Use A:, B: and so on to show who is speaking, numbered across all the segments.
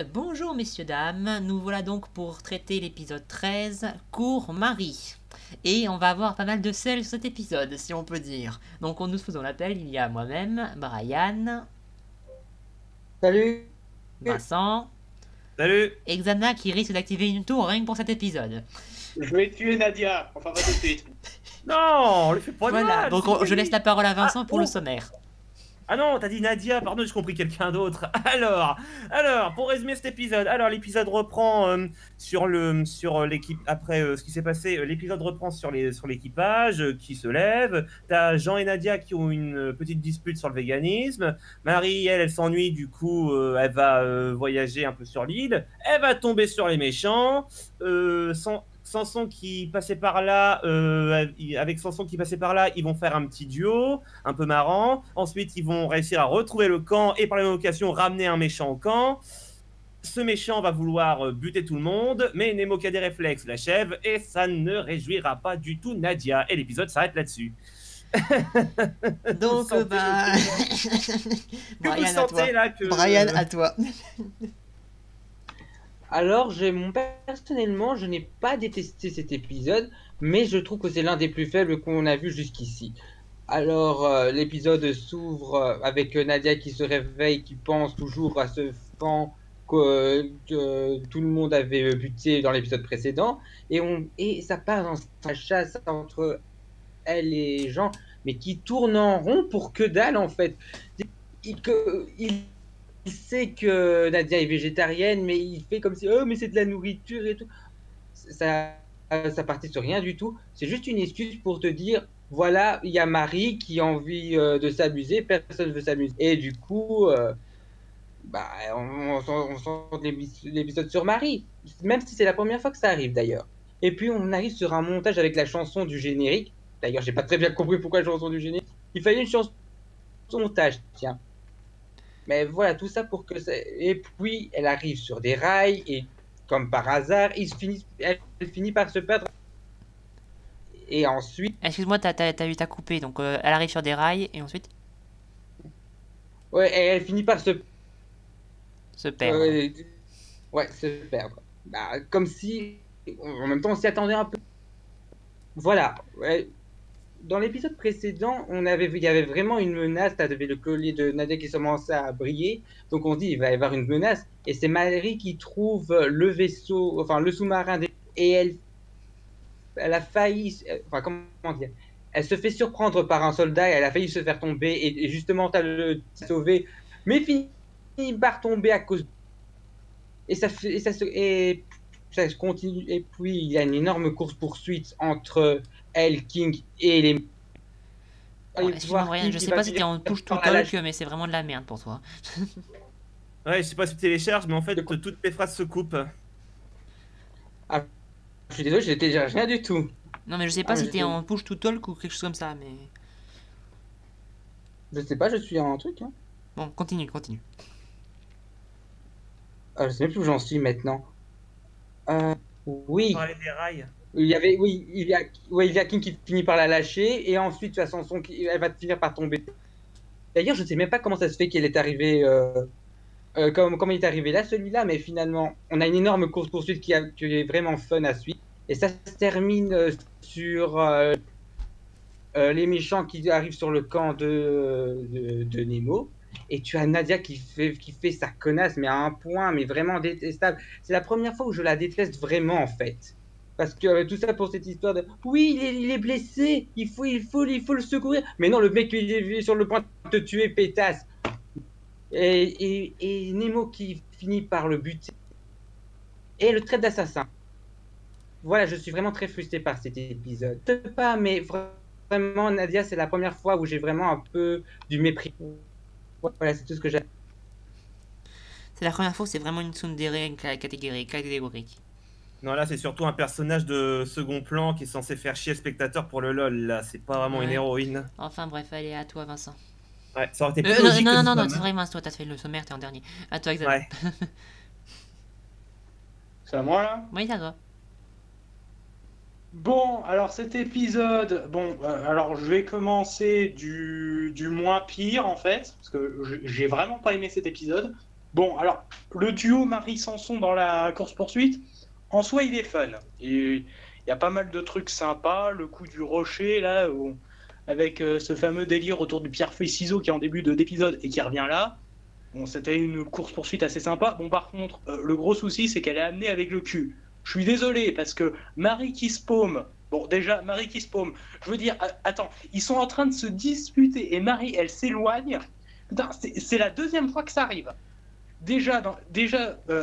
A: Bonjour messieurs, dames, nous voilà donc pour traiter l'épisode 13, Cours Marie. Et on va avoir pas mal de sel sur cet épisode, si on peut dire. Donc nous faisons l'appel, il y a moi-même, Brian,
B: Salut.
A: Vincent,
C: Salut!
A: et Xana qui risque d'activer une tour rien que pour cet épisode.
D: Je vais tuer Nadia, enfin pas tout de suite.
C: Non, on lui fait pas de
A: Voilà,
C: mal,
A: donc
C: c'est
A: je laisse la parole à Vincent pour le
C: oh.
A: sommaire.
C: Ah non, t'as dit Nadia, pardon, j'ai compris quelqu'un d'autre. Alors, pour résumer cet épisode, l'épisode reprend sur l'équipe après ce qui s'est passé. L'épisode reprend sur l'équipage qui se lève. T'as Jean et Nadia qui ont une petite dispute sur le véganisme. Marie, elle s'ennuie, du coup, elle va voyager un peu sur l'île. Elle va tomber sur les méchants. Samson qui passait par là, avec Samson qui passait par là, ils vont faire un petit duo, un peu marrant. Ensuite, ils vont réussir à retrouver le camp et par la même occasion ramener un méchant au camp. Ce méchant va vouloir buter tout le monde, mais Nemo qui a des réflexes l'achève et ça ne réjouira pas du tout Nadia. Et l'épisode s'arrête là-dessus.
A: Donc,
C: Vous
A: bah...
C: que vous
A: Brian, à
C: sentez
A: toi.
C: là que...
A: Brian, à toi.
B: Alors, personnellement, je n'ai pas détesté cet épisode, mais je trouve que c'est l'un des plus faibles qu'on a vu jusqu'ici. Alors, l'épisode s'ouvre avec Nadia qui se réveille, qui pense toujours à ce fan que tout le monde avait buté dans l'épisode précédent, et ça part dans sa chasse entre elle et Jean, mais qui tourne en rond pour que dalle en fait. Il sait que Nadia est végétarienne, mais il fait comme si oh mais c'est de la nourriture et tout. Ça partait sur rien du tout. C'est juste une excuse pour te dire voilà, il y a Marie qui a envie de s'amuser, personne veut s'amuser. Et du coup, on sent l'épisode sur Marie, même si c'est la première fois que ça arrive d'ailleurs. Et puis on arrive sur un montage avec la chanson du générique. D'ailleurs, j'ai pas très bien compris pourquoi la chanson du générique. Il fallait une chanson montage, tiens. Mais voilà, tout ça pour que ça... Et puis, elle arrive sur des rails, et comme par hasard, elle finit par se perdre. Et ensuite...
A: Excuse-moi, t'as coupé, donc elle arrive sur des rails, et ensuite
B: Ouais, elle finit par
A: se perd.
B: se perdre. Bah, comme si... En même temps, on s'y attendait un peu. Voilà. Ouais. Dans l'épisode précédent, il y avait vraiment une menace. Tu avais le collier de Nadia qui commençait à briller. Donc on se dit, il va y avoir une menace. Et c'est Marie qui trouve le vaisseau, enfin le sous-marin. Et elle a failli, enfin comment dire, elle se fait surprendre par un soldat et elle a failli se faire tomber. Et justement, tu as le sauvé, mais finit par tomber à cause. Et ça continue. Et puis il y a une énorme course-poursuite entre elle, King et les.
A: Bon, excuse-moi Brian, je sais pas si t'es en push to talk, mais c'est vraiment de la merde pour toi.
C: Ouais, je sais pas si tu télécharges, mais en fait, toutes tes phrases se coupent.
B: Ah, je suis désolé, je télécharge rien du tout.
A: Non, mais je sais pas si t'es en push to talk ou quelque chose comme ça, mais...
B: Je sais pas, je suis en truc. Hein.
A: Bon, continue.
B: Je sais même plus où j'en suis maintenant. Oui.
C: Parler des rails.
B: Il y a King qui finit par la lâcher et ensuite tu as Samson elle va finir par tomber. D'ailleurs, je sais même pas comment ça se fait qu'elle est arrivée, comment il est arrivé là celui-là, mais finalement, on a une énorme course poursuite qui est vraiment fun à suivre et ça se termine sur les méchants qui arrivent sur le camp de Nemo. Et tu as Nadia qui fait sa connasse, mais à un point, mais vraiment détestable. C'est la première fois où je la déteste vraiment, en fait. Parce que tout ça pour cette histoire de oui, il est blessé, il faut le secourir. Mais non, le mec, il est sur le point de te tuer, pétasse. Et Nemo qui finit par le buter. Et le trait d'assassin. Voilà, je suis vraiment très frustré par cet épisode. Pas, mais vraiment, Nadia, c'est la première fois où j'ai vraiment un peu du mépris. Voilà, c'est tout ce que j'ai.
A: C'est la première fois où c'est vraiment une tsundere catégorique.
C: Non, là, c'est surtout un personnage de second plan qui est censé faire chier le spectateur pour le lol. Là, c'est pas vraiment une héroïne.
A: Enfin, bref, allez, à toi, Vincent.
C: Ouais, ça aurait été plus logique.
A: Non, c'est vrai, Vincent, toi, t'as fait le sommaire, t'es en dernier. À toi, Xavier.
C: Ouais.
D: C'est à moi là?
A: Oui, d'accord.
D: Bon, alors cet épisode, alors je vais commencer du moins pire en fait, parce que j'ai vraiment pas aimé cet épisode. Bon, alors, le duo Marie-Sanson dans la course-poursuite, en soi, il est fun. Et il y a pas mal de trucs sympas. Le coup du rocher, là, avec ce fameux délire autour du pierre-feuille-ciseau qui est en début d'épisode et qui revient là. Bon, c'était une course-poursuite assez sympa. Bon, par contre, le gros souci, c'est qu'elle est amenée avec le cul. Je suis désolé, parce que Marie qui se paume. Bon, déjà, Marie qui se paume. Je veux dire, attends, ils sont en train de se disputer et Marie, elle s'éloigne. Putain, c'est la deuxième fois que ça arrive.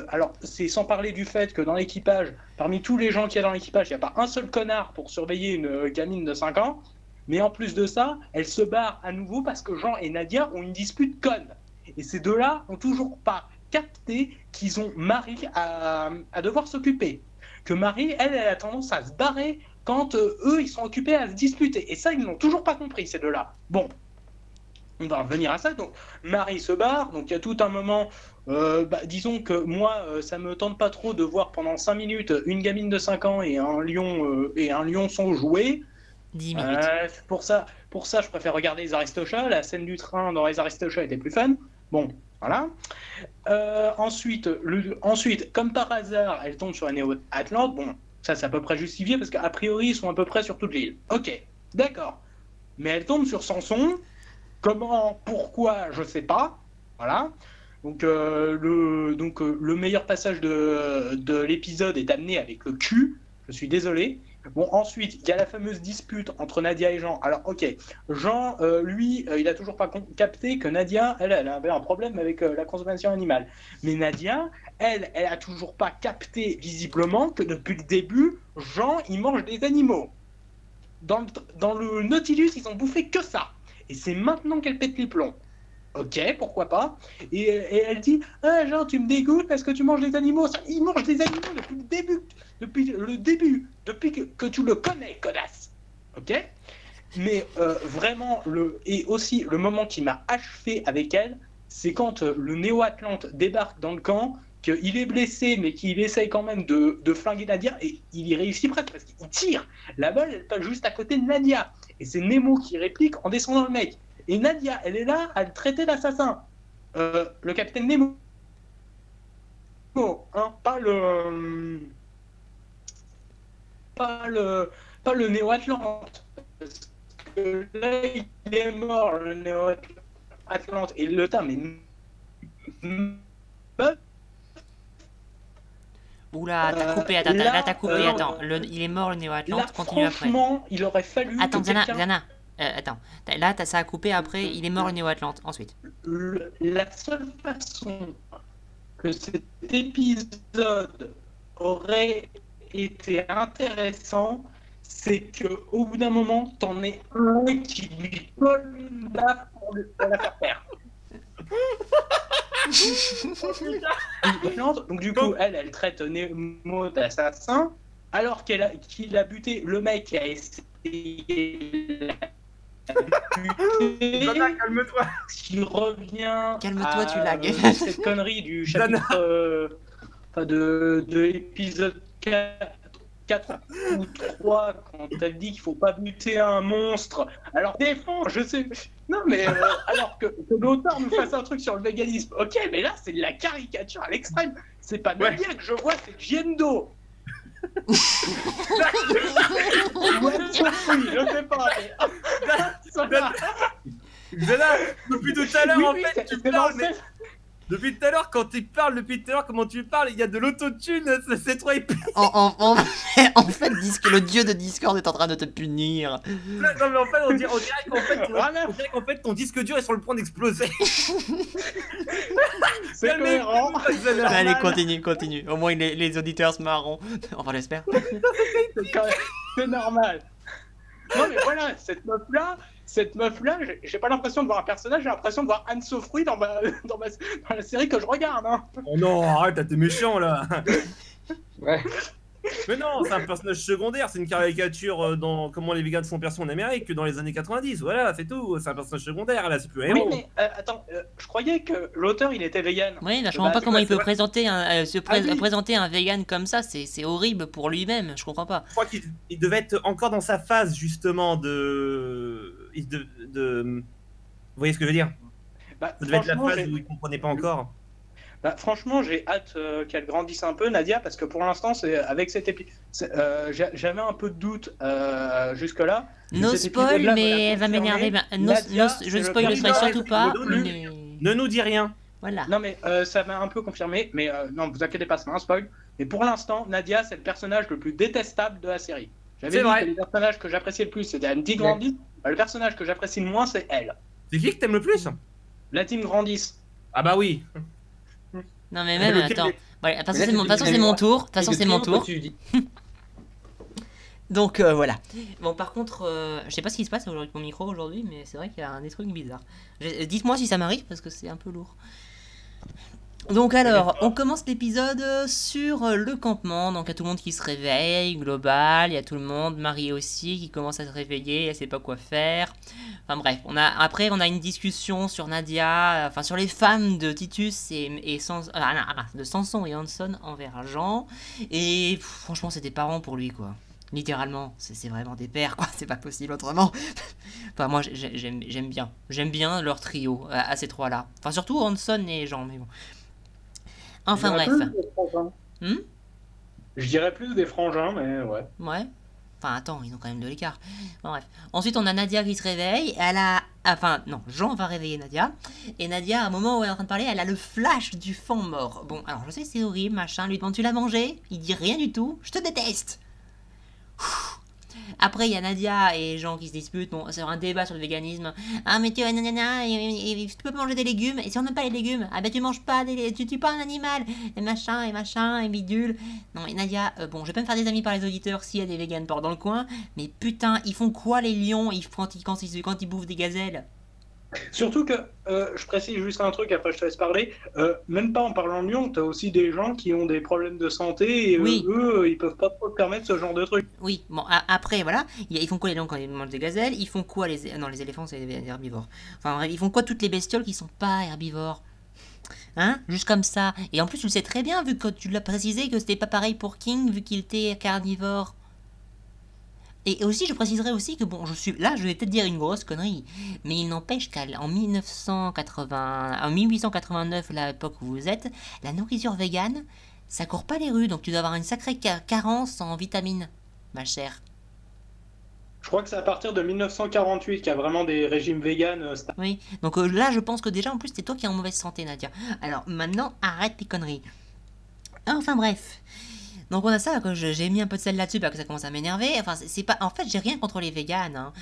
D: Alors, c'est sans parler du fait que dans l'équipage, parmi tous les gens qu'il y a dans l'équipage, il n'y a pas un seul connard pour surveiller une gamine de 5 ans. Mais en plus de ça, elle se barre à nouveau parce que Jean et Nadia ont une dispute conne. Et ces deux-là n'ont toujours pas capté qu'ils ont Marie à devoir s'occuper. Que Marie, elle a tendance à se barrer quand eux, ils sont occupés à se disputer. Et ça, ils n'ont toujours pas compris, ces deux-là. Bon, on va revenir à ça. Donc, Marie se barre. Donc, il y a tout un moment. Disons que moi, ça me tente pas trop de voir pendant 5 minutes une gamine de 5 ans et un lion sans jouet.
A: 10 minutes.
D: Pour ça, je préfère regarder les Aristochats. La scène du train dans les Aristochats était plus fun. Bon, voilà. Ensuite, comme par hasard, elle tombe sur la Néo-Atlante. Bon, ça, c'est à peu près justifié parce qu'a priori, ils sont à peu près sur toute l'île. Ok, d'accord. Mais elle tombe sur Samson. Comment, pourquoi, je sais pas. Voilà. Donc, le meilleur passage de l'épisode est amené avec le cul. Je suis désolé. Bon, ensuite, il y a la fameuse dispute entre Nadia et Jean. Alors, ok, Jean, lui, il a toujours pas capté que Nadia, elle avait un problème avec la consommation animale. Mais Nadia, elle a toujours pas capté visiblement que depuis le début, Jean, il mange des animaux. Dans le Nautilus, ils ont bouffé que ça. Et c'est maintenant qu'elle pète les plombs. Ok, pourquoi pas. Et elle dit, ah Jean, tu me dégoûtes parce que tu manges des animaux. Il mange des animaux depuis le début, depuis que tu le connais, connasse. Ok. Mais vraiment, et aussi le moment qui m'a achevé avec elle, c'est quand le Néo-Atlante débarque dans le camp, qu'il est blessé, mais qu'il essaye quand même de flinguer Nadia, et il y réussit presque parce qu'il tire. La balle, elle passe juste à côté de Nadia. Et c'est Nemo qui réplique en descendant le mec. Et Nadia, elle est là à le traiter d'assassin. Le capitaine Nemo, hein, pas le Néo-Atlante. Parce que là, il est mort, le Néo-Atlante. Et le temps, mais...
A: Oula, t'as coupé, attends, là t'as coupé, attends. Il est mort le Néo-Atlante, continue après.
D: Franchement, il aurait fallu.
A: Attends, Diana, attends. Là, ça a coupé après, il est mort le Néo-Atlante, ensuite.
D: La seule façon que cet épisode aurait été intéressant, c'est qu'au bout d'un moment, t'en es un qui lui colle une baffe pour la faire perdre. Donc du coup, elle traite Nemo d'assassin, alors qu'il a buté le mec qui a essayé
C: calme-toi.
D: Qui revient.
A: Calme-toi, tu lagues.
D: Cette connerie du chapitre de l'épisode 4 ou 3, quand elle dit qu'il faut pas buter un monstre. Alors défends, je sais. Non mais alors que l'auteur nous fasse un truc sur le véganisme. Ok, mais là c'est de la caricature à l'extrême. C'est pas Nadia que je vois, c'est Giendo. Ouais, je sais pas.
C: Zana, depuis tout à l'heure, en fait, tu parles, mais... Depuis tout à l'heure, quand tu parles, comment tu parles, il y a de l'autotune, c'est trop épais.
A: En fait, le dieu de Discord est en train de te punir.
C: Non, mais en fait, on dirait qu'en fait, ton disque dur est sur le point d'exploser.
D: C'est cohérent.
A: Allez, continue. Au moins, les auditeurs se marront. Enfin, j'espère.
D: C'est normal. Non, mais voilà, cette meuf-là, j'ai pas l'impression de voir un personnage, j'ai l'impression de voir Anne Sofruy dans la série que je regarde. Hein.
C: Oh non, arrête, t'es méchant là.
B: Ouais.
C: Mais non, c'est un personnage secondaire, c'est une caricature dans comment les vegans sont perçus en Amérique dans les années 90. Voilà, c'est tout. C'est un personnage secondaire, là, c'est plus un héros.
D: Oui, mais attends, je croyais que l'auteur il était vegan.
A: Oui, je comprends pas comment il peut présenter présenter un vegan comme ça, c'est horrible pour lui-même, je comprends pas.
C: Je crois qu'il devait être encore dans sa phase justement de... Vous voyez ce que je veux dire? Ça devait être la phase où il comprenait pas encore.
D: Bah, franchement, j'ai hâte qu'elle grandisse un peu, Nadia, parce que pour l'instant, c'est avec cet épisode, j'avais un peu de doute jusque-là.
A: No
D: Cet
A: spoil,
D: épisode-là me
A: mais
D: l'a
A: elle va m'énerver.
D: confirmé. Nadia,
A: Je
D: c'est
A: ne
D: le
A: spoilerai
D: personnage
A: surtout
D: le
A: pas.
D: plus-
A: Mais...
C: Ne nous dis rien.
A: Voilà.
D: Non, mais ça m'a un peu confirmé, mais non, vous inquiétez pas, c'est pas un spoil. Mais pour l'instant, Nadia, c'est le personnage le plus détestable de la série.
C: C'est
D: J'avais dit
C: vrai.
D: que les personnages que j'appréciais le plus, c'était Andy Grandis. Bah, le personnage que j'apprécie le moins, c'est elle.
C: C'est qui que t'aimes le plus?
D: La team Grandis.
C: Ah bah oui.
A: Non, mais même,
C: Lequel
A: attends.
C: est-
A: Voilà, de toute façon,
B: Mais là,
A: c'est mon, de toute
B: c'est
A: façon, c'est mon
B: moi.
A: tour. De toute façon,
B: Et
A: c'est
B: depuis
A: mon
B: longtemps,
A: tour.
B: tu dis.
A: Donc voilà. Bon, par contre, je sais pas ce qui se passe avec mon micro aujourd'hui, mais c'est vrai qu'il y a des trucs bizarres. Dites-moi si ça m'arrive parce que c'est un peu lourd. Donc alors, on commence l'épisode sur le campement. Donc il y a tout le monde qui se réveille, global, il y a tout le monde, Marie aussi, qui commence à se réveiller, elle sait pas quoi faire. Enfin bref, après on a une discussion sur Nadia, enfin sur les femmes de Titus de Samson et Hanson envers Jean. Et franchement c'est des parents pour lui quoi. Littéralement, c'est vraiment des pères quoi, c'est pas possible autrement. Enfin moi j'aime bien leur trio à ces trois là. Enfin surtout Hanson et Jean, mais bon. Enfin bref.
D: Je dirais plus des frangins, mais ouais.
A: Ouais. Enfin attends, ils ont quand même de l'écart. Bon, bref. Ensuite on a Nadia qui se réveille. Elle a... Enfin non, Jean va réveiller Nadia. Et Nadia, à un moment où elle est en train de parler, elle a le flash du fan mort. Bon, alors je sais c'est horrible, machin. Lui demande tu l'as mangé? Il dit rien du tout. Je te déteste. Après, il y a Nadia et Jean qui se disputent sur un débat sur le véganisme. Ah, mais tu peux pas manger des légumes, et si on n'aime pas les légumes, ah ben tu manges pas, tu tues pas un animal, et machin, et bidule. Non, et Nadia, bon, je vais pas me faire des amis par les auditeurs s'il y a des véganes dans le coin, mais putain, ils font quoi les lions quand ils bouffent des gazelles?
D: Surtout que, je précise juste un truc, après je te laisse parler, même pas en parlant de Lyon, t'as aussi des gens qui ont des problèmes de santé et
A: Oui.
D: eux, ils peuvent pas trop se permettre ce genre de truc.
A: Oui, bon, après, voilà, ils font quoi les lions quand ils mangent des gazelles? Ils font quoi Non, les éléphants, c'est des herbivores. Enfin, bref, ils font quoi toutes les bestioles qui sont pas herbivores? Hein? Juste comme ça. Et en plus, tu le sais très bien, vu que tu l'as précisé, que c'était pas pareil pour King, vu qu'il était carnivore. Et aussi, je préciserai aussi que, bon, je vais peut-être dire une grosse connerie, mais il n'empêche qu'en 1889, la époque où vous êtes, la nourriture végane, ça court pas les rues, donc tu dois avoir une sacrée carence en vitamines, ma chère.
D: Je crois que c'est à partir de 1948 qu'il y a vraiment des régimes véganes.
A: Oui, donc là, je pense que déjà, en plus, c'est toi qui es en mauvaise santé, Nadia. Alors, maintenant, arrête tes conneries. Enfin, bref. Donc on a ça, que j'ai mis un peu de sel là-dessus parce que ça commence à m'énerver. Enfin, c'est pas... En fait, j'ai rien contre les véganes. Hein.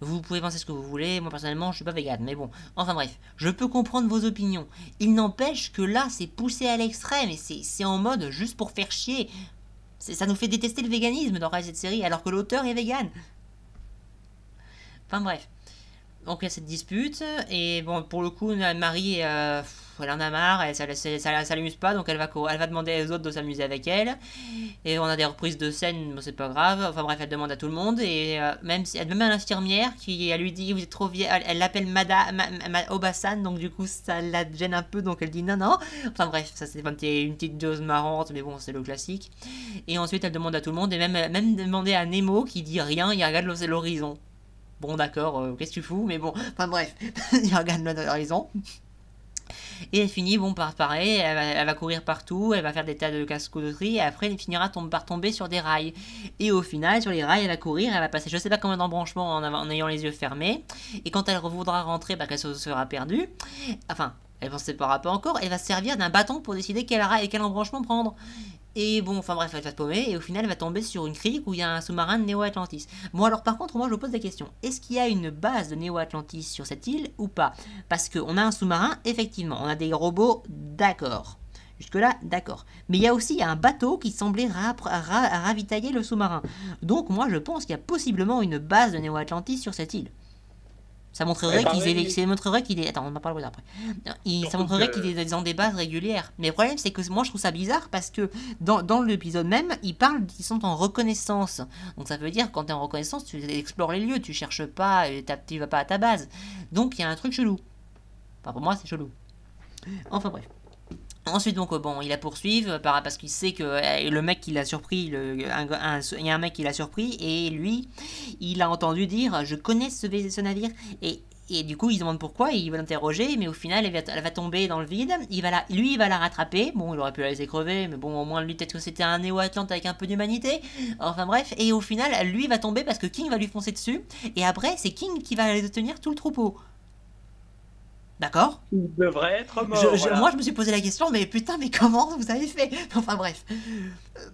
A: Vous pouvez penser ce que vous voulez. Moi, personnellement, je suis pas végane. Mais bon, enfin bref. Je peux comprendre vos opinions. Il n'empêche que là, c'est poussé à l'extrême. Et c'est en mode juste pour faire chier. Ça nous fait détester le véganisme dans cette série, alors que l'auteur est végane. Enfin bref. Donc il y a cette dispute. Et bon, pour le coup, Marie... elle en a marre, ça l'amuse pas, donc elle va demander aux autres de s'amuser avec elle. Et on a des reprises de scènes, bon, c'est pas grave. Enfin bref, elle demande à tout le monde. Et même à l'infirmière qui elle lui dit vous êtes trop vieille, elle l'appelle Madame Obasan, donc du coup ça la gêne un peu, donc elle dit non. Enfin bref, ça c'est une petite dose marrante, mais bon, c'est le classique. Et ensuite elle demande à tout le monde, et même demander à Nemo qui dit rien, il regarde l'horizon. Bon d'accord, qu'est-ce que tu fous, mais bon, enfin bref, il regarde l'horizon. Et elle finit, bon, pareil, elle va courir partout, elle va faire des tas de casse-couderies, et après elle finira par tomber sur des rails. Et au final, sur les rails, elle va courir, elle va passer je sais pas combien d'embranchements en ayant les yeux fermés, et quand elle voudra rentrer, qu'elle se sera perdue, enfin, elle ne séparera pas encore, elle va se servir d'un bâton pour décider quel embranchement prendre. Et bon, enfin bref, elle va se paumer, et au final, elle va tomber sur une crique où il y a un sous-marin de Néo-Atlantis. Bon, alors par contre, moi, je me pose la question. Est-ce qu'il y a une base de Néo-Atlantis sur cette île ou pas? Parce qu'on a un sous-marin, effectivement. On a des robots, d'accord. Jusque-là, d'accord. Mais il y a aussi un bateau qui semblait ravitailler le sous-marin. Donc, moi, je pense qu'il y a possiblement une base de Néo-Atlantis sur cette île. Ça montrerait qu'il est... Attends, on en parlera après. Ça montrerait qu'ils ont des bases régulières. Mais le problème, c'est que moi, je trouve ça bizarre parce que dans l'épisode même, ils parlent qu'ils sont en reconnaissance. Donc ça veut dire que quand tu es en reconnaissance, tu explores les lieux, tu cherches pas, tu vas pas à ta base. Donc il y a un truc chelou. Enfin, pour moi, c'est chelou. Enfin bref. Ensuite, donc, bon, ils la poursuivent parce qu'il sait que le mec qui l'a surpris, il y a un mec qui l'a surpris, et lui, il a entendu dire je connais ce navire, et Et du coup, il se demande pourquoi, et il va l'interroger, mais au final, elle va tomber dans le vide. Lui, il va la rattraper. Bon, il aurait pu la laisser crever, mais bon, au moins, lui, peut-être que c'était un néo-atlante avec un peu d'humanité. Enfin bref, et au final, lui, il va tomber parce que King va lui foncer dessus. Et après, c'est King qui va aller tenir tout le troupeau. D'accord?
D: Il devrait être mort. Voilà.
A: Moi, je me suis posé la question, mais putain, mais comment vous avez fait? Enfin bref.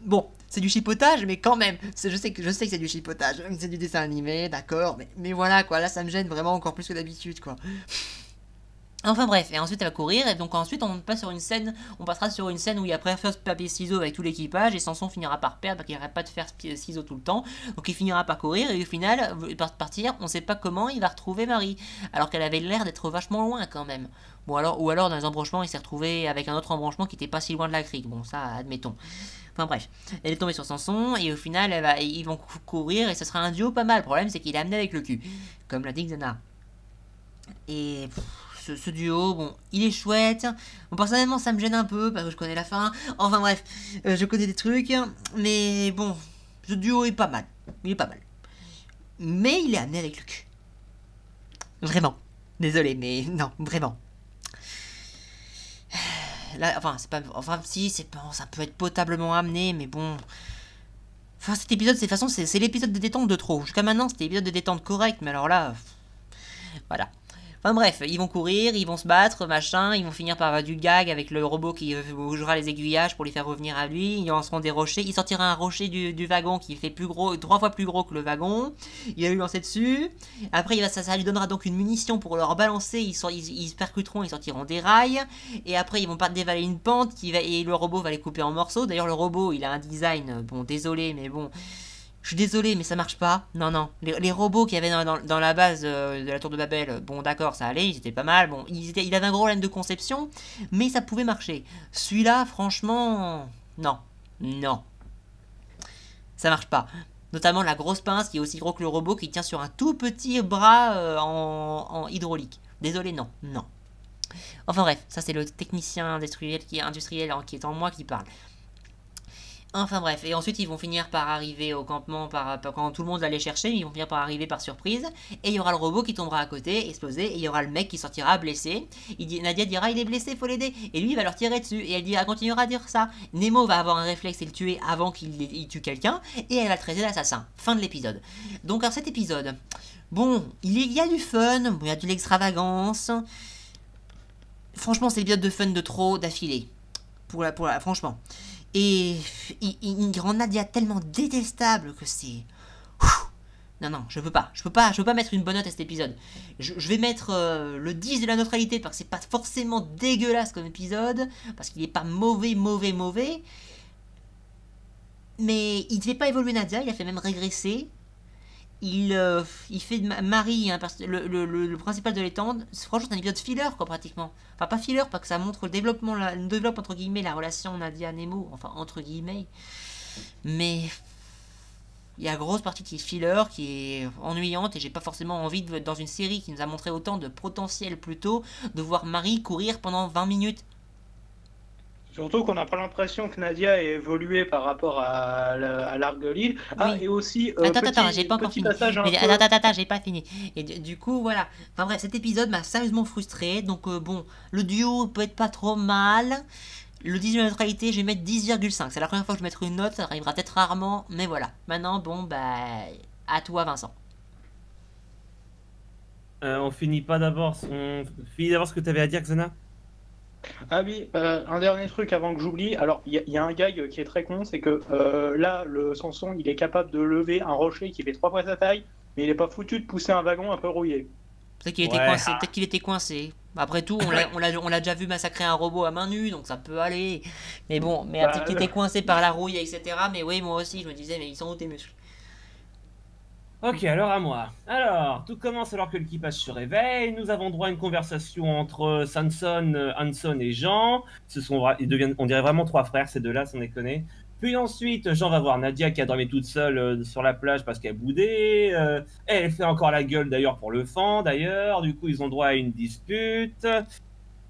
A: Bon, c'est du chipotage, mais quand même. Je sais que c'est du chipotage. C'est du dessin animé, d'accord. Mais voilà, quoi. Là, ça me gêne vraiment encore plus que d'habitude, quoi. Enfin bref, et ensuite elle va courir, et donc ensuite on passera sur une scène où il y a first papier ciseaux avec tout l'équipage, et Samson finira par perdre parce qu'il n'arrête pas de faire ciseaux tout le temps, donc il finira par courir, et au final, partir, on sait pas comment il va retrouver Marie, alors qu'elle avait l'air d'être vachement loin quand même. Bon ou alors dans les embranchements, il s'est retrouvé avec un autre embranchement qui était pas si loin de la crique, bon ça admettons. Enfin bref, elle est tombée sur Samson, et au final ils vont courir, et ce sera un duo pas mal, le problème c'est qu'il est amené avec le cul, comme l'a dit Xana. Et... Ce duo, bon, il est chouette. Bon, personnellement, ça me gêne un peu parce que je connais la fin. Enfin bref, je connais des trucs. Mais bon, ce duo est pas mal. Il est pas mal. Mais il est amené avec le cul. Vraiment. Désolé, mais non, vraiment. Là, enfin, c'est pas. Enfin, si, c'est pas. Ça peut être potablement amené, mais bon. Enfin, cet épisode, de toute façon, c'est l'épisode de détente de trop. Jusqu'à maintenant, c'était l'épisode de détente correct, mais alors là. Voilà. Enfin bref, ils vont courir, ils vont se battre, machin, ils vont finir par avoir du gag avec le robot qui bougera les aiguillages pour les faire revenir à lui, ils lanceront des rochers, il sortira un rocher du wagon qui fait 3 fois plus gros que le wagon, il va lui lancer dessus, après ça lui donnera donc une munition pour leur balancer, ils se percuteront, ils sortiront des rails, et après ils vont pas dévaler une pente, et le robot va les couper en morceaux, d'ailleurs le robot il a un design, bon désolé mais bon... Je suis désolé, mais ça marche pas. Non. Les robots qu'il y avait dans la base de la tour de Babel, bon d'accord, ça allait, ils étaient pas mal. Bon, il avait un gros problème de conception, mais ça pouvait marcher. Celui-là, franchement, non. Ça marche pas. Notamment la grosse pince qui est aussi gros que le robot qui tient sur un tout petit bras en hydraulique. Désolé, non. Enfin bref, ça c'est le technicien industriel qui est en moi qui parle. Enfin bref, et ensuite ils vont finir par arriver au campement quand tout le monde va les chercher, ils vont finir par arriver par surprise, et il y aura le robot qui tombera à côté, explosé, et il y aura le mec qui sortira blessé. Nadia dira il est blessé, faut l'aider, et lui il va leur tirer dessus, et elle continuera à dire ça. Nemo va avoir un réflexe et le tuer avant qu'il tue quelqu'un, et elle va le traiter d'assassin. Fin de l'épisode. Donc alors cet épisode, bon, il y a du fun, bon, il y a de l'extravagance. Franchement c'est l'épisode de fun de trop d'affilée. Franchement. Et il rend Nadia tellement détestable que c'est... Non, je peux pas mettre une bonne note à cet épisode. Je vais mettre le 10 de la neutralité parce que c'est pas forcément dégueulasse comme épisode, parce qu'il est pas mauvais. Mais il ne fait pas évoluer Nadia, il a fait même régresser. Il fait de Marie le principal de l'étendre. Franchement, c'est un épisode filler, quoi, pratiquement. Enfin, pas filler, parce que ça montre le développe entre guillemets la relation Nadia-Nemo, enfin, entre guillemets. Mais il y a une grosse partie qui est filler, qui est ennuyante, et j'ai pas forcément envie, dans une série qui nous a montré autant de potentiel plus tôt, de voir Marie courir pendant 20 minutes.
D: Surtout qu'on n'a pas l'impression que Nadia ait évolué par rapport à l'arc de l'île. Ah,
A: Oui.
D: et aussi.
A: Attends, j'ai pas encore fini.
D: Attends,
A: J'ai pas fini. Et du coup, voilà. Enfin bref, cet épisode m'a sérieusement frustré. Donc bon, le duo peut être pas trop mal. Le 10 de neutralité, je vais mettre 10,5. C'est la première fois que je vais mettre une note. Ça arrivera peut-être rarement. Mais voilà. Maintenant, bon, bah. À toi, Vincent.
C: On finit d'abord ce que tu avais à dire, Xana.
D: Ah oui, un dernier truc avant que j'oublie. Alors, il y a un gag qui est très con, c'est que là, le Samson, il est capable de lever un rocher qui fait 3 fois sa taille, mais il est pas foutu de pousser un wagon un peu rouillé.
A: Peut-être qu'il était coincé. Peut-être qu'il était coincé. Après tout, on l'a déjà vu massacrer un robot à main nue, donc ça peut aller. Mais bon, peut-être qu'il était coincé par la rouille, etc. Mais oui, moi aussi, je me disais, mais ils sont où tes muscles?
C: Ok, alors à moi. Alors, tout commence alors que l'équipage se réveille. Nous avons droit à une conversation entre Samson, Hanson et Jean. On dirait vraiment 3 frères, ces deux-là, sans déconner. Puis ensuite, Jean va voir Nadia qui a dormi toute seule sur la plage parce qu'elle boudait. Elle fait encore la gueule d'ailleurs pour le fan, d'ailleurs. Du coup, ils ont droit à une dispute.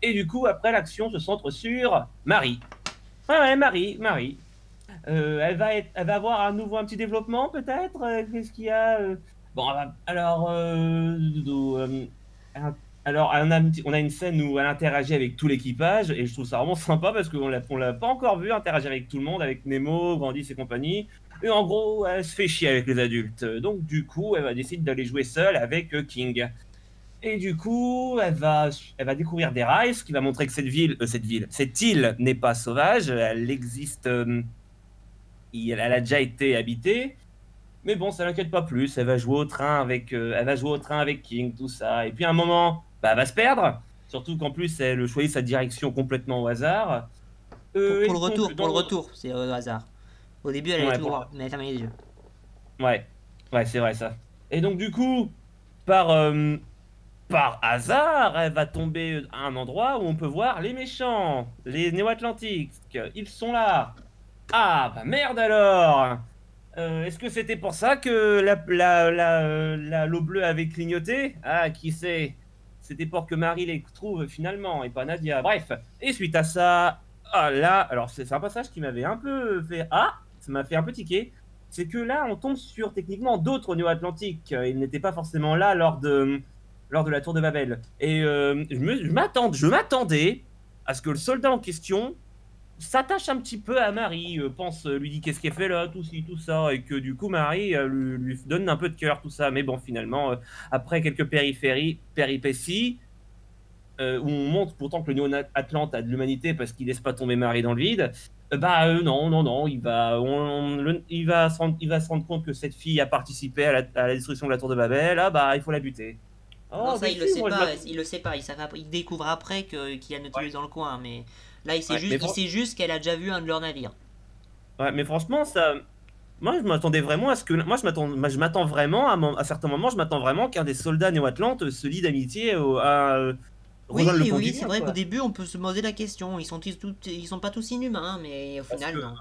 C: Et du coup, après, l'action se centre sur Marie. Ouais, Marie. Elle va avoir à nouveau un petit développement peut-être. Qu'est-ce qu'il y a Bon, alors Alors, on a une scène où elle interagit avec tout l'équipage, et je trouve ça vraiment sympa parce qu'on l'a pas encore vu interagir avec tout le monde, avec Nemo, Grandis et compagnie. Et en gros, elle se fait chier avec les adultes. Donc, du coup, elle va décider d'aller jouer seule avec King. Et du coup, elle va découvrir des rails, ce qui va montrer que cette île n'est pas sauvage, elle existe, elle a déjà été habitée. Mais bon, ça l'inquiète pas plus. Elle va jouer au train avec King, tout ça. Et puis à un moment, bah, elle va se perdre. Surtout qu'en plus, elle choisit sa direction complètement au hasard. Et donc,
A: Pour le retour, c'est au hasard. Au début, elle allait
C: Ouais,
A: tout droit, mais elle fermait les yeux.
C: ouais, ouais, c'est vrai ça. Et donc du coup, par, euh, par hasard, elle va tomber à un endroit où on peut voir les méchants, les Néo-Atlantiques. Ils sont là. Ah, bah merde alors! Est-ce que c'était pour ça que l'eau bleue avait clignoté? Ah, qui sait? C'était pour que Marie les trouve finalement et pas Nadia. Bref, et suite à ça, ah là, alors c'est un passage qui m'avait un peu fait. Ah, ça m'a fait un peu tiquer. C'est que là, on tombe sur techniquement d'autres Néo-Atlantiques. Ils n'étaient pas forcément là lors de la tour de Babel. Et je m'attendais à ce que le soldat en question s'attache un petit peu à Marie, lui dit qu'est-ce qu'elle fait là, tout ci, tout ça, et que du coup Marie lui donne un peu de cœur, tout ça. Mais bon, finalement, après quelques péripéties, où on montre pourtant que le Néo-Atlante a de l'humanité parce qu'il laisse pas tomber Marie dans le vide, non, il va se rendre compte que cette fille a participé à la destruction de la tour de Babel, ah bah il faut la buter.
A: Non,
C: Oh,
A: ça,
C: mais
A: il le
C: si,
A: sait
C: moi,
A: pas, il le sait pas, il découvre après qu'il y a une tueuse dans le coin, mais là, il
C: Ouais, mais
A: sait juste qu'elle a déjà vu un de leurs navires.
C: ouais, mais franchement, ça. Moi, je m'attendais vraiment à ce que. Je m'attends vraiment, à certains moments, je m'attends vraiment qu'un des soldats néo-atlantes se lie d'amitié à
A: Oui,
C: rejoindre le camp
A: oui,
C: du
A: c'est
C: bien,
A: vrai
C: quoi.
A: qu'au début, on peut se poser la question, ils sont pas tous inhumains, mais au
C: Parce
A: final,
C: que,
A: non.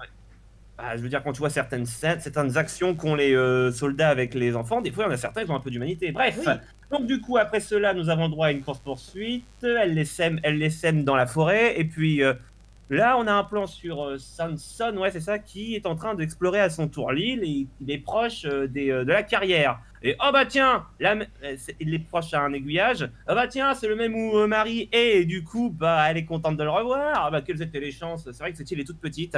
C: bah, je veux dire, quand tu vois certaines scènes, certaines actions qu'ont les soldats avec les enfants, des fois, il y en a certains qui ont un peu d'humanité. Bref,
A: Oui.
C: donc du coup, après cela, nous avons droit à une course-poursuite. Elle les sème dans la forêt. Et puis là, on a un plan sur Samson, ouais, c'est ça, qui est en train d'explorer à son tour l'île. Et il est proche de la carrière. Et oh bah tiens, il est proche à un aiguillage. Oh bah tiens, c'est le même où Marie est. Et du coup, bah, elle est contente de le revoir. Ah bah, quelles étaient les chances? C'est vrai que cette île est toute petite.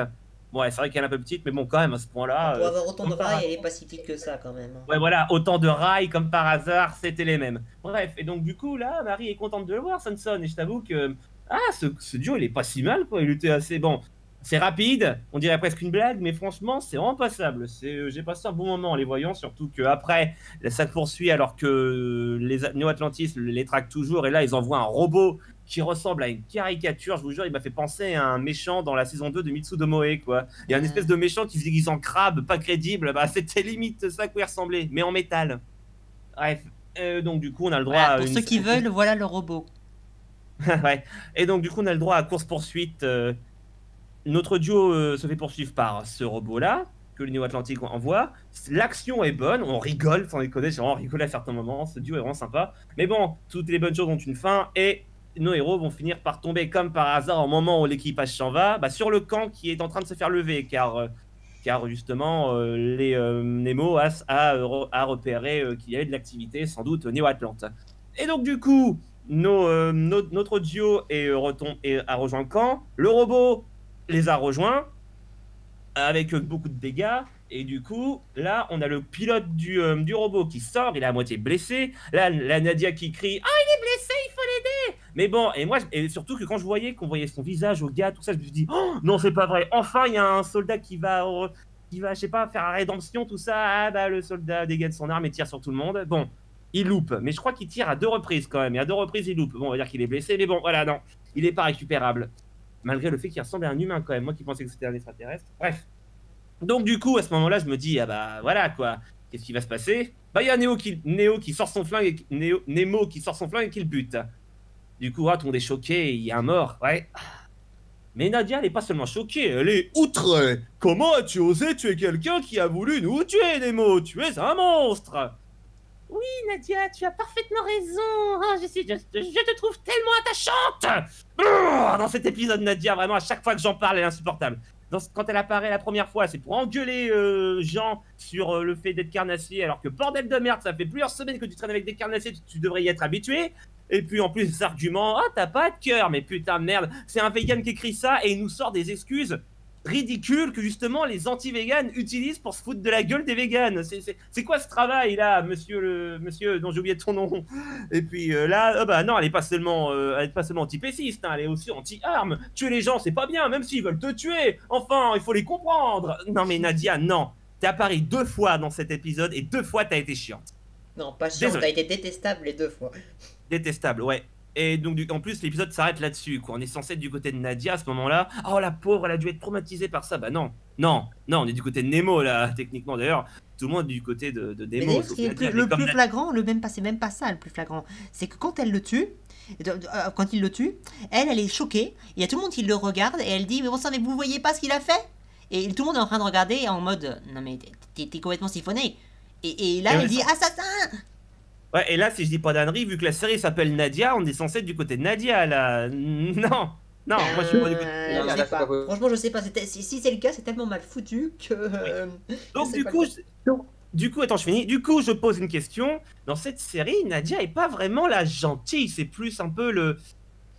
C: Bon, ouais, c'est vrai qu'elle est un peu petite, mais bon, quand même, à ce point-là.
A: Pour avoir autant de
C: comme par
A: rails, elle est pas si petite que ça, quand même.
C: Ouais, voilà, autant de rails comme par hasard, c'était les mêmes. Bref, et donc du coup, là, Marie est contente de le voir, Samson, et je t'avoue que. Ah, ce duo, il est pas si mal, quoi. Il était assez bon. C'est rapide, on dirait presque une blague, mais franchement, c'est vraiment passable. J'ai passé un bon moment en les voyant, surtout qu'après, ça poursuit alors que les Néo-Atlantis les traquent toujours, et là, ils envoient un robot qui ressemble à une caricature. Je vous jure, il m'a fait penser à un méchant dans la saison 2 de Mitsudomoe, quoi. Il y a une espèce de méchant qui se déguise en crabe, pas crédible. Bah, c'était limite ça quoi il ressemblait, mais en métal. Bref, donc du coup, on a le droit
A: Voilà,
C: à
A: pour
C: une.
A: ceux qui veulent, voilà le robot.
C: Ouais. Et donc du coup, on a le droit à course-poursuite. Notre duo se fait poursuivre par ce robot-là, que le Néo-Atlantique envoie. L'action est bonne, on rigole, sans déconner, j'ai vraiment rigolé à certains moments, ce duo est vraiment sympa. Mais bon, toutes les bonnes choses ont une fin, et nos héros vont finir par tomber comme par hasard au moment où l'équipage s'en va, bah, sur le camp qui est en train de se faire lever, car justement, Nemo a repéré qu'il y avait de l'activité, sans doute Néo-Atlante. Et donc du coup, notre duo a rejoint le camp, le robot les a rejoints avec beaucoup de dégâts. Et du coup, là, on a le pilote du robot qui sort, il est à moitié blessé. Là, la Nadia qui crie: ah, il est blessé, il faut l'aider! Mais bon, et surtout que quand qu'on voyait son visage au gars, tout ça, je me suis dit: oh, non, c'est pas vrai. Enfin, il y a un soldat qui va, je sais pas, faire la rédemption, tout ça. Ah, bah, le soldat dégaine son arme et tire sur tout le monde. Bon, il loupe, mais je crois qu'il tire à 2 reprises quand même. Et à 2 reprises, il loupe. Bon, on va dire qu'il est blessé, mais bon, voilà, non, il est pas récupérable. Malgré le fait qu'il ressemble à un humain quand même, moi qui pensais que c'était un extraterrestre. Bref. Donc du coup, à ce moment-là, je me dis, ah bah voilà quoi, qu'est-ce qui va se passer? Bah il y a Nemo qui sort son flingue et qui le bute. Du coup, tout le monde est choqué, il y a un mort, ouais. Mais Nadia, elle est pas seulement choquée, elle est outrée. Comment as-tu osé tuer quelqu'un qui a voulu nous tuer, Nemo? Tu es un monstre! Oui, Nadia, tu as parfaitement raison. Ah, je te trouve tellement attachante. Dans cet épisode, Nadia, vraiment, à chaque fois que j'en parle, elle est insupportable. Quand elle apparaît la première fois, c'est pour engueuler Jean sur le fait d'être carnassier, alors que bordel de merde, ça fait plusieurs semaines que tu traînes avec des carnassiers, tu devrais y être habitué. Et puis en plus, des arguments, ah, t'as pas de cœur, mais putain de merde, c'est un vegan qui écrit ça et il nous sort des excuses ridicules que justement les anti-véganes utilisent pour se foutre de la gueule des véganes. C'est quoi ce travail là, monsieur dont j'ai oublié ton nom? Et puis là, bah non, elle est pas seulement anti-péciste, hein, elle est aussi anti-armes. Tuer les gens, c'est pas bien, même s'ils veulent te tuer. Enfin, il faut les comprendre. Non mais Nadia, non. T'es apparu 2 fois dans cet épisode et 2 fois t'as été chiante.
E: Non, pas chiant,
C: Désolé.
E: t'as été détestable les 2 fois.
C: Détestable, ouais. Et donc, en plus, l'épisode s'arrête là-dessus, quoi. On est censé être du côté de Nadia à ce moment-là. Oh, la pauvre, elle a dû être traumatisée par ça. Bah non, non, non, on est du côté de Nemo, là, techniquement. D'ailleurs, tout le monde est du côté de
E: Mais
C: Nemo.
E: d'ailleurs,
C: sauf
E: ce qui est
C: Nadia,
E: le
C: mais comme
E: plus
C: Nadia-
E: flagrant, c'est même pas ça le plus flagrant. C'est que quand elle le tue, quand il le tue, elle est choquée. Il y a tout le monde qui le regarde et elle dit, mais bon sang, mais vous voyez pas ce qu'il a fait? Et tout le monde est en train de regarder en mode, non mais t'es complètement siphonné. Et là,
C: Et
E: elle
C: ouais,
E: dit,
C: ça-
E: assassin!
C: Ouais, et là, si je dis pas d'ânerie, vu que la série s'appelle Nadia, on est censé être du côté de Nadia, là. Non, non, moi je suis pas du côté.
E: Je
B: Non, là,
E: sais
B: c'est
E: pas.
B: pas possible.
E: Franchement, je sais pas. Si c'est le cas, c'est tellement mal foutu que.
C: Donc
E: je sais
C: du
E: pas
C: coup,
E: quoi.
C: du coup, attends, je finis. Du coup, je pose une question. Dans cette série, Nadia est pas vraiment la gentille, c'est plus un peu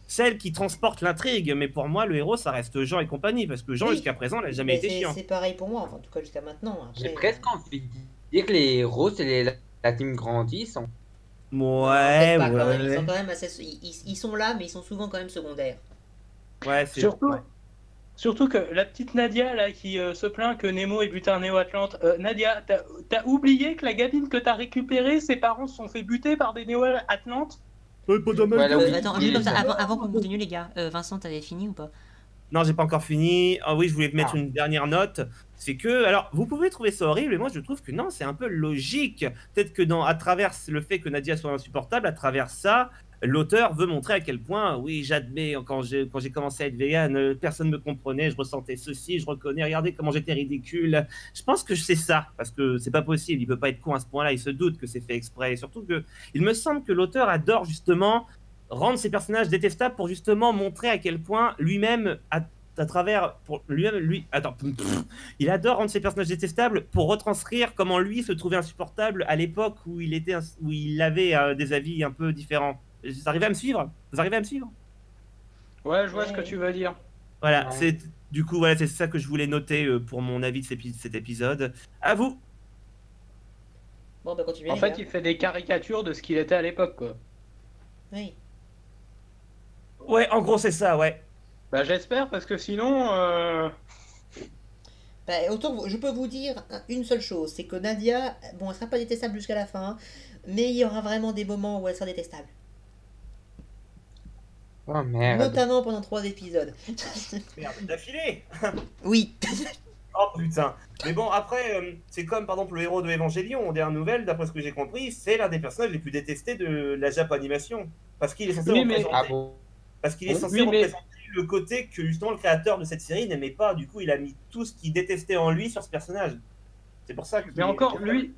C: celle qui transporte l'intrigue. Mais pour moi, le héros, ça reste Jean et compagnie, parce que Jean,
E: Oui.
C: jusqu'à présent, n'a jamais
E: Mais
C: été chiant.
E: c'est pareil pour moi, enfin, en tout cas jusqu'à maintenant.
B: J'ai
E: Après,
B: presque envie de dire que les héros, c'est la team grandissante.
C: Ouais,
E: peut-être pas, quand même. Ils
C: ouais.
E: sont quand même assez. Ils sont là, mais ils sont souvent quand même secondaires.
C: Ouais, c'est
D: Surtout,
C: ouais.
D: surtout que la petite Nadia là qui se plaint que Nemo ait buté un Néo-Atlante. Nadia, t'as oublié que la gamine que t'as récupérée, ses parents se sont fait buter par des Néo-Atlantes?
C: Pas de mal.
B: Voilà, oui.
E: Attends,
B: Oui,
E: juste comme ça,
B: oui.
E: avant qu'on continue, les gars. Vincent, t'avais fini ou pas?
C: Non, j'ai pas encore fini. Ah oui, je voulais mettre une dernière note. C'est que, alors, vous pouvez trouver ça horrible, mais moi je trouve que non, c'est un peu logique. Peut-être que à travers le fait que Nadia soit insupportable, à travers ça, l'auteur veut montrer à quel point, oui, j'admets, quand j'ai commencé à être vegan, personne ne me comprenait, je ressentais ceci, je reconnais, regardez comment j'étais ridicule. Je pense que c'est ça, parce que c'est pas possible, il peut pas être con à ce point-là, il se doute que c'est fait exprès. Et surtout que, il me semble que l'auteur adore justement rendre ses personnages détestables pour justement montrer à quel point lui-même, à travers, pour lui-même, il adore rendre ses personnages détestables pour retranscrire comment lui se trouvait insupportable à l'époque où il avait des avis un peu différents. Vous arrivez à me suivre? Vous arrivez à me suivre?
D: Ouais, je vois
E: Ouais.
D: ce que tu veux dire.
C: Voilà,
B: Ouais.
C: du coup, voilà, c'est ça que je voulais noter pour mon avis de cet épisode. À vous.
E: Bon, bah, continuez.
D: En
E: les
D: fait,
E: gars.
D: il fait des caricatures de ce qu'il était à l'époque, quoi.
E: Oui.
C: Ouais, en gros, c'est ça, ouais.
D: Bah j'espère, parce que sinon...
E: Bah, autant je peux vous dire une seule chose, c'est que Nadia, bon, elle sera pas détestable jusqu'à la fin, mais il y aura vraiment des moments où elle sera détestable.
B: Oh merde.
E: Notamment pendant 3 épisodes.
C: Merde, d'affilée.
E: Oui.
C: Oh putain. Mais bon, après, c'est comme par exemple le héros de Evangelion, en dernière nouvelle, d'après ce que j'ai compris, c'est l'un des personnages les plus détestés de la Jap Animation. Parce qu'il est censé
D: Oui, mais-
C: représenter,
B: Ah bon?
C: parce qu'il est censé
D: Oui, mais-
C: représenter le côté que justement le créateur de cette série n'aimait pas. Du coup, il a mis tout ce qu'il détestait en lui sur ce personnage. C'est pour ça que.
D: Mais encore, lui,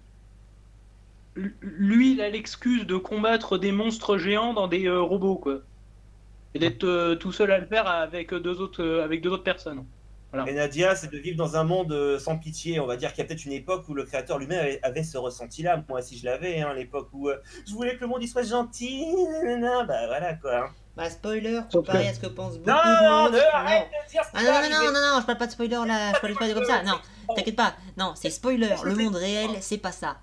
D: il a l'excuse de combattre des monstres géants dans des robots, quoi. Et d'être tout seul à le faire avec deux autres personnes.
C: Et Nadia, c'est de vivre dans un monde sans pitié. On va dire qu'il y a peut-être une époque où le créateur lui-même avait ce ressenti-là. Moi, si je l'avais, hein, l'époque où je voulais que le monde il soit gentil, nanana, bah voilà quoi. Hein.
E: Bah, spoiler,
D: Sauf
E: comparé
D: que-
E: à ce que pense beaucoup
C: Non,
E: de
C: non,
E: monde.
C: non, arrête de dire ce
E: Ah
C: qui
E: non,
C: va
E: non, non,
C: arriver.
E: non, non, je parle pas de spoiler là, je parle pas comme ça. Non, t'inquiète pas. Non, c'est spoiler. Le monde réel, c'est pas ça.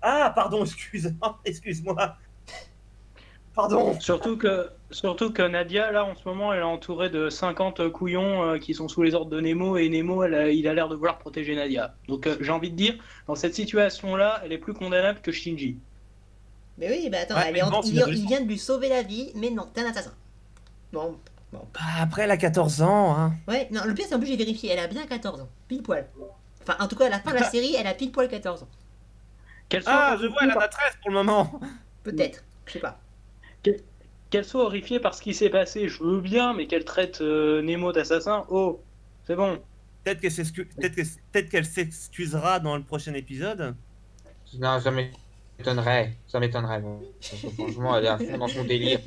C: Ah, pardon, excuse-moi. Pardon.
D: Surtout que Nadia, là, en ce moment, elle est entourée de 50 couillons qui sont sous les ordres de Nemo, et Nemo, il a l'air de vouloir protéger Nadia. Donc, j'ai envie de dire, dans cette situation-là, elle est plus condamnable que Shinji.
E: Mais oui, bah attends,
C: Ouais, mais bon, c'est une
E: il
C: adolescente.
E: vient de lui sauver la vie, mais non, t'es un assassin. Bon.
C: Bah, après, elle a 14 ans. Hein.
E: Ouais, non, le pire, c'est en plus, j'ai vérifié, elle a bien 14 ans. Pile poil. Enfin, en tout cas, à la fin de la série, elle a pile poil 14 ans.
D: Qu'elle soit
C: Ah, je
D: horrifiée
C: vois, elle en
D: par-
C: a 13 pour le moment.
E: Peut-être, je sais pas.
D: qu'elle soit horrifiée par ce qui s'est passé, je veux bien, mais qu'elle traite Nemo d'assassin, oh, c'est bon.
C: Peut-être qu'elle s'excusera dans le prochain épisode.
B: Non, ça m'étonnerait. Ça m'étonnerait. Bon. Franchement, elle est à fond dans son délire.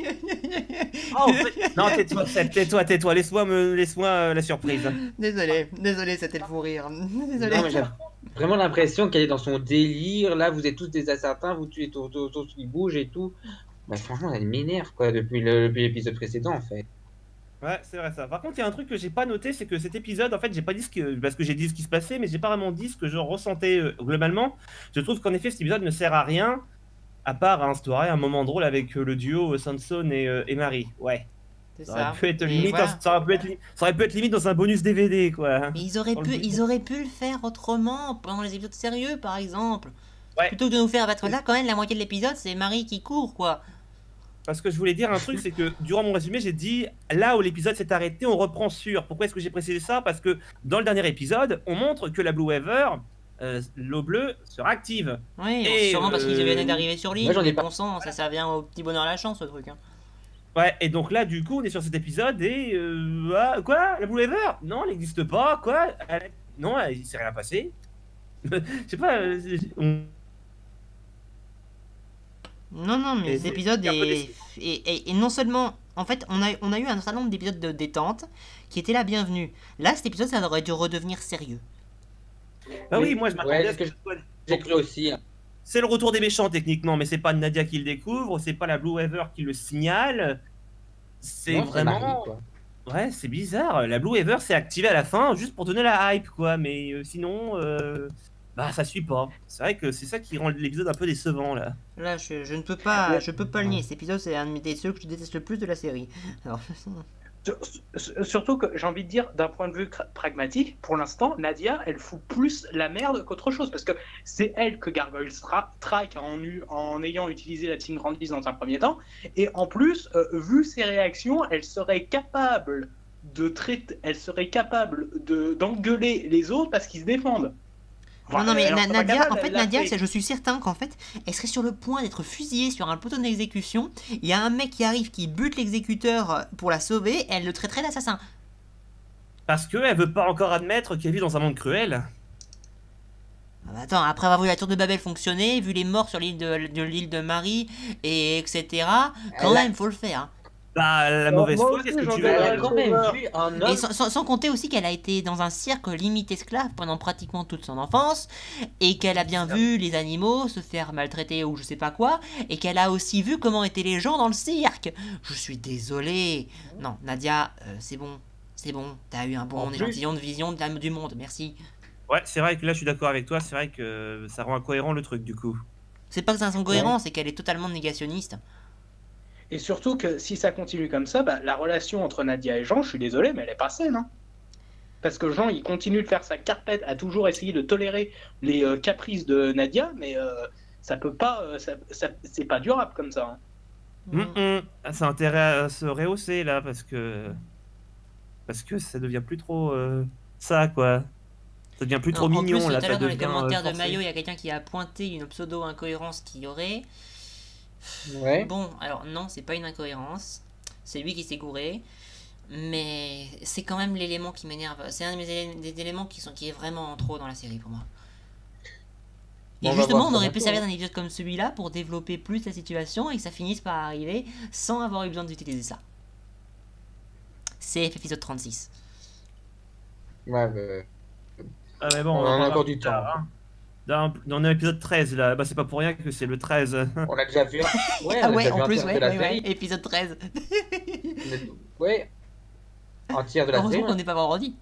C: Ah, en fait... Non, tais-toi, Seb, tais-toi. Laisse-moi la surprise.
E: Désolé, c'était le fou rire. Désolé.
B: Non, mais j'ai vraiment l'impression qu'elle est dans son délire. Là, vous êtes tous des assassins, vous tuez tous qui bougent et tout. Bah, franchement, elle m'énerve, quoi, depuis l'épisode précédent, en fait.
C: Ouais, c'est vrai ça. Par contre, il y a un truc que j'ai pas noté, c'est que cet épisode, en fait, j'ai pas dit parce que j'ai dit ce qui se passait, mais j'ai pas vraiment dit ce que je ressentais globalement. Je trouve qu'en effet, cet épisode ne sert à rien, à part à instaurer un moment drôle avec le duo Samson et Marie. Ouais.
E: C'est
C: Ça
E: ça.
C: aurait pu être
E: Et
C: limite,
E: voilà.
C: ça aurait pu être limite dans un bonus DVD, quoi.
E: Mais
C: Dans le-
E: ils auraient pu le faire autrement, pendant les épisodes sérieux, par exemple.
C: Ouais.
E: Plutôt que de nous faire battre là, quand même, la moitié de l'épisode, c'est Marie qui court, quoi.
C: Parce que je voulais dire un truc, c'est que durant mon résumé, j'ai dit là où l'épisode s'est arrêté, on reprend sur. Pourquoi est-ce que j'ai précisé ça? Parce que dans le dernier épisode, on montre que la Blue Weaver, l'eau bleue, sera active.
E: Oui,
C: Et,
E: sûrement parce qu'ils venaient d'arriver sur l'île.
B: moi, j'en ai
E: Mais
B: pas-
E: bon sang, ça vient au petit bonheur à la chance, ce truc. Hein.
C: Ouais, et donc là, du coup, on est sur cet épisode et. Quoi? La Blue Weaver? Non, elle n'existe pas, quoi? Non, il s'est rien passé. Je sais pas.
E: Non, non, mais
C: Et
E: cet
C: c'est-
E: épisode
C: c'est un peu
E: est... Et non seulement... En fait, on a eu un certain nombre d'épisodes de détente qui étaient là bienvenus. Là, cet épisode, ça aurait dû redevenir sérieux.
C: Bah oui, moi je m'attendais
B: Ouais,
C: à ce que
B: c'est j'ai cru aussi. Hein.
C: c'est le retour des méchants techniquement, mais c'est pas Nadia qui le découvre, c'est pas la Blue Weaver qui le signale. C'est
B: Non,
C: vraiment.
B: Marie, quoi.
C: Ouais, c'est bizarre. La Blue Weaver s'est activée à la fin juste pour donner la hype, quoi. Mais sinon, bah ça suit pas. C'est vrai que c'est ça qui rend l'épisode un peu décevant là.
E: Là, je ne peux pas, je peux pas le nier. Cet épisode, c'est un des ceux que je déteste le plus de la série. Alors,
D: Surtout que j'ai envie de dire, d'un point de vue pragmatique, pour l'instant, Nadia, elle fout plus la merde qu'autre chose. Parce que c'est elle que Gargoyle traque en ayant utilisé la Team Grandis dans un premier temps. Et en plus, vu ses réactions, elle serait capable d'engueuler les autres parce qu'ils se défendent.
E: non, non, mais
D: elle en serait pas
E: Nadia,
D: capable,
E: en fait,
D: elle l'a
E: Nadia,
D: fait.
E: je suis certain qu'en fait, elle serait sur le point d'être fusillée sur un poteau d'exécution. Il y a un mec qui arrive, qui bute l'exécuteur pour la sauver, et elle le traiterait d'assassin.
C: Parce qu'elle veut pas encore admettre qu'elle vit dans un monde cruel.
E: Ah bah attends, après avoir vu la tour de Babel fonctionner, vu les morts sur l'île de Marie, et etc., quand
B: Elle a-
E: même, faut le faire. Hein.
C: Bah, la
D: Moi
C: mauvaise foi,
D: aussi,
C: qu'est-ce que
D: j'en
C: tu
D: ai
C: veux?
B: Elle a
D: Ouais,
B: quand même vu un
E: Et
B: homme.
E: sans compter aussi qu'elle a été dans un cirque limite esclave pendant pratiquement toute son enfance, et qu'elle a bien vu les animaux se faire maltraiter ou je sais pas quoi, et qu'elle a aussi vu comment étaient les gens dans le cirque. Je suis désolé. Non, Nadia, c'est bon, t'as eu un bon
B: En plus-
E: échantillon de vision du monde, merci.
C: Ouais, c'est vrai que là, je suis d'accord avec toi. C'est vrai que ça rend incohérent le truc du coup.
E: C'est pas que c'est incohérent, c'est qu'elle est totalement négationniste.
D: Et surtout que si ça continue comme ça, bah, la relation entre Nadia et Jean, je suis désolé, mais elle est pas saine. Hein. Parce que Jean, il continue de faire sa carpette, à toujours essayer de tolérer les caprices de Nadia, mais ça peut pas, c'est pas durable comme ça. Hein.
C: Ah, ça a intérêt à se rehausser là parce que ça devient plus trop ça quoi. Ça devient plus trop
E: En
C: mignon
E: plus,
C: là.
E: tout à
C: Ça
E: l'heure dans les
C: devient
E: commentaires de
C: forcé.
E: Mayo, il y a quelqu'un qui a pointé une pseudo-incohérence qu'il y aurait.
B: Ouais.
E: Bon, alors non, c'est pas une incohérence. C'est lui qui s'est gouré. Mais c'est quand même l'élément qui m'énerve. C'est un des éléments qui est vraiment en trop dans la série pour moi. Et
B: Bon, on va
E: justement,
B: voir
E: on
B: ça
E: aurait pu
B: bientôt,
E: servir
B: hein.
E: d'un épisode comme celui-là pour développer plus la situation et que ça finisse par arriver sans avoir eu besoin d'utiliser ça. C'est épisode 36.
B: Ouais,
C: Ah mais bon,
B: On
C: en
B: en a
C: parlera
B: encore
C: plus
B: du
C: tard,
B: temps.
C: hein. Dans l'épisode 13 là, bah c'est pas pour rien que c'est le 13.
B: on a déjà vu. Ouais,
E: Ah
B: on a
E: ouais,
B: déjà vu
E: en
B: un
E: plus,
B: tiers
E: ouais,
B: de la
E: ouais,
B: série.
E: épisode 13.
B: Ouais. Un tiers de la série.
E: Heureusement qu'on n'est pas vendredi.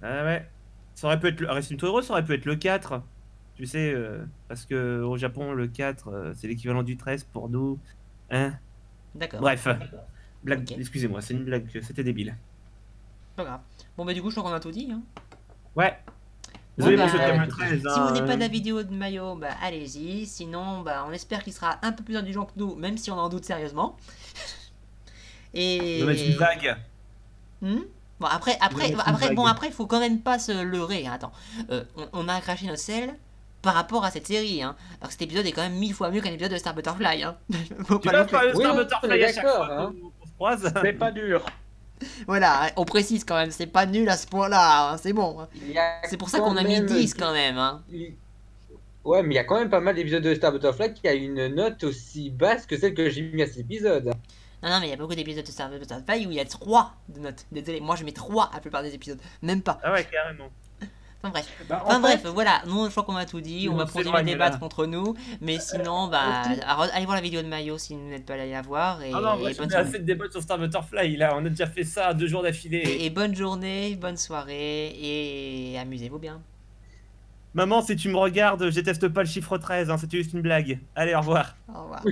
C: Ah ouais. Ça aurait pu être le Racing Toro, ça aurait pu être le 4. Tu sais, parce que au Japon, le 4, c'est l'équivalent du 13 pour nous. Hein.
E: D'accord,
C: Bref. Blague,
E: Ok.
C: excusez-moi, c'est une blague, c'était débile.
E: pas grave. Bon bah du coup, je crois qu'on a tout dit. Hein.
C: Ouais.
E: Bon,
C: Désolé
E: bah,
C: pour ce thème 13.
E: Si vous n'avez pas de la vidéo de Mayo, bah allez-y. Sinon, bah on espère qu'il sera un peu plus indulgent que nous, même si on en doute sérieusement. Et
C: On va mettre une vague.
E: Hmm bon après, il faut quand même pas se leurrer. Hein. Attends, on a craché notre sel par rapport à cette série. Hein. Alors que cet épisode est quand même 1000 fois mieux qu'un épisode de Star Butterfly. Hein. Faut
C: Tu
E: pas
C: vas
E: non plus-
C: parler de
B: Oui,
C: Star
B: on est
C: Butterfly à chaque
B: d'accord,
C: fois
B: hein.
C: qu'on se croise.
D: C'est pas dur.
E: Voilà, hein, on précise quand même, c'est pas nul à ce point-là. Hein. C'est bon. Hein.
B: Il y a
E: C'est pour ça
B: quand
E: qu'on a mis
B: même
E: 10 quand même. Hein.
B: Ouais, mais il y a quand même pas mal d'épisodes de Star Butterfly qui a une note aussi basse que celle que j'ai mis à cet épisode.
E: Non, non, mais il y a beaucoup d'épisodes de Star Butterfly où il y a 3 de notes. Désolé, moi je mets 3 à la plupart des épisodes. Même pas.
C: Ah ouais, carrément.
E: Enfin bref.
D: Bah,
E: Enfin
D: en
E: bref,
D: fait,
E: voilà, nous je crois qu'on a tout dit, on
C: On
E: va continuer à
C: s'éloigne,
E: débattre
C: là.
E: contre nous, mais sinon, bah, allez voir la vidéo de Mayo si vous n'êtes pas allé la voir, et,
C: Ah non, moi,
E: et
C: je
E: bonne
C: fais
E: journée.
C: assez de débats sur Star Butterfly, là, on a déjà fait ça 2 jours d'affilée.
E: Et bonne journée, bonne soirée, et amusez-vous bien.
C: Maman, si tu me regardes, je déteste pas le chiffre 13, hein, c'est juste une blague. Allez, au revoir.
E: Au revoir.